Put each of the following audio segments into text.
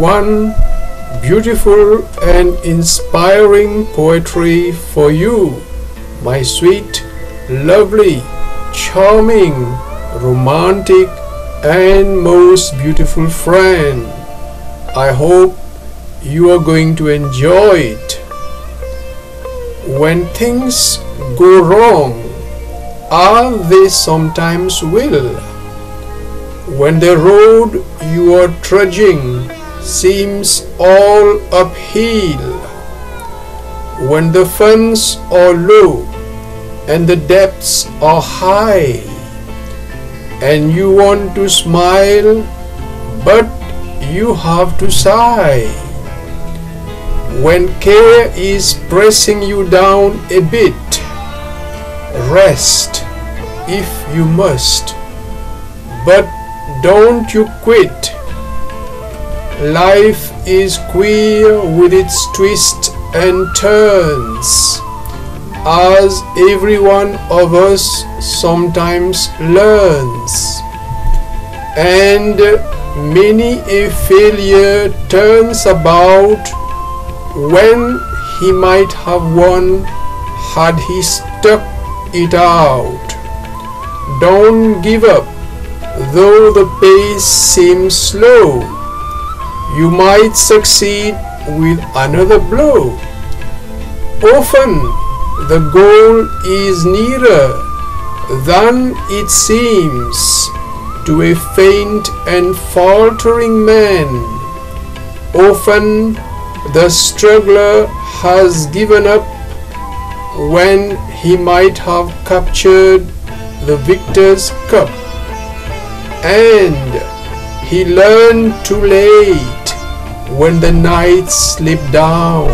one beautiful and inspiring poetry for you, my sweet, lovely, charming, romantic, and most beautiful friend. I hope you are going to enjoy it. When things go wrong, as they sometimes will, when the road you are trudging seems all uphill, when the funds are low and the debts are high, and you want to smile but you have to sigh, when care is pressing you down a bit, rest if you must, but don't you quit. Life is queer with its twists and turns, as every one of us sometimes learns, and many a failure turns about when he might have won had he stuck it out. Don't give up, though the pace seems slow. You might succeed with another blow. Often the goal is nearer than it seems to a faint and faltering man. Often the struggler has given up when he might have captured the victor's cup, and he learned too late when the night slipped down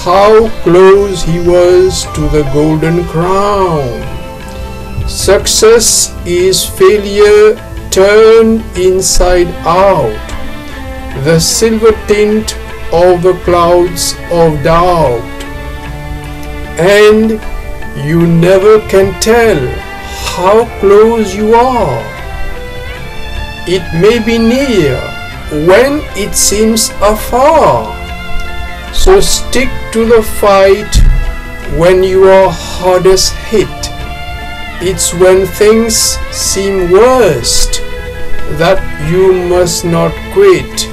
how close he was to the golden crown. Success is failure turned inside out, the silver tint of the clouds of doubt, and you never can tell how close you are. It may be near when it seems afar, so stick to the fight when you are hardest hit. It's when things seem worst that you must not quit.